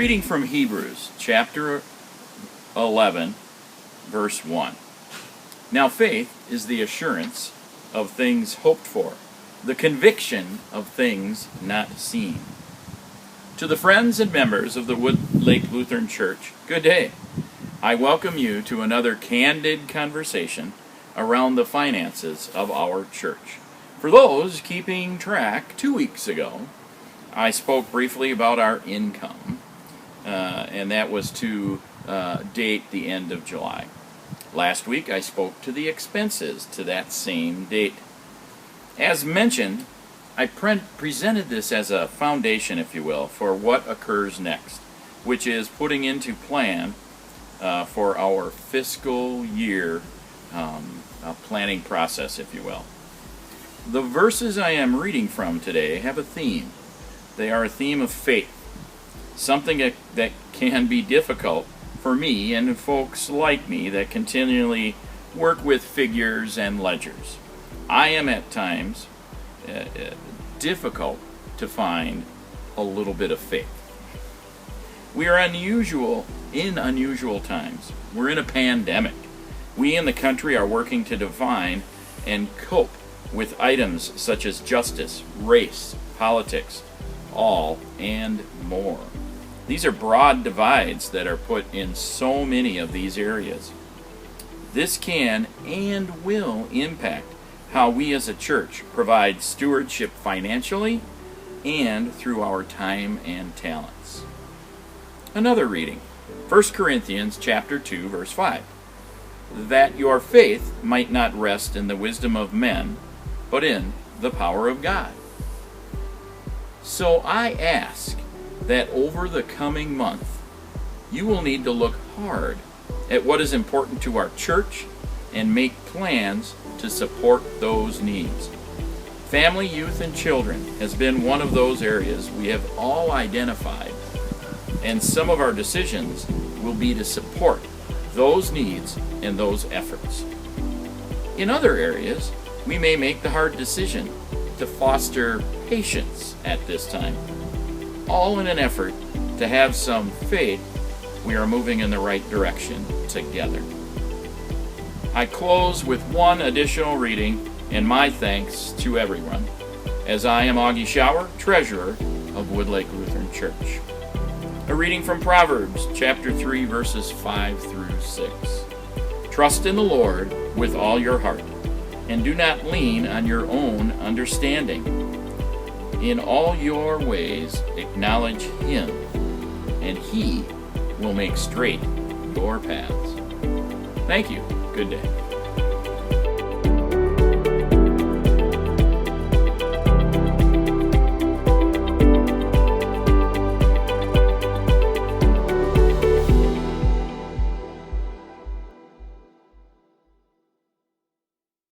reading from Hebrews chapter 11, verse 1. Now faith is the assurance of things hoped for, the conviction of things not seen. To the friends and members of the Wood Lake Lutheran Church, good day. I welcome you to another candid conversation around the finances of our church. For those keeping track, 2 weeks ago, I spoke briefly about our income, and that was to date the end of July. Last week, I spoke to the expenses to that same date. As mentioned, I presented this as a foundation, if you will, for what occurs next, which is putting into plan for our fiscal year planning process, if you will. The verses I am reading from today have a theme. They are a theme of faith, something that can be difficult for me and folks like me that continually work with figures and ledgers. I am at times difficult to find a little bit of faith. We are in unusual times. We're in a pandemic. We in the country are working to define and cope with items such as justice, race, politics, all and more. These are broad divides that are put in so many of these areas. This can and will impact how we as a church provide stewardship financially and through our time and talents. Another reading, 1 Corinthians chapter 2, verse 5. That your faith might not rest in the wisdom of men, but in the power of God. So I ask that over the coming month, you will need to look hard at what is important to our church and make plans to support those needs. Family, youth, and children has been one of those areas we have all identified, and some of our decisions will be to support those needs and those efforts. In other areas, we may make the hard decision to foster patience at this time, all in an effort to have some faith we are moving in the right direction together. I close with one additional reading and my thanks to everyone, as I am Augie Schauer, treasurer of Wood Lake Lutheran Church. A reading from Proverbs chapter 3, verses 5 through 6. Trust in the Lord with all your heart, and do not lean on your own understanding. In all your ways acknowledge Him, and He will make straight your paths. Thank you. Good day.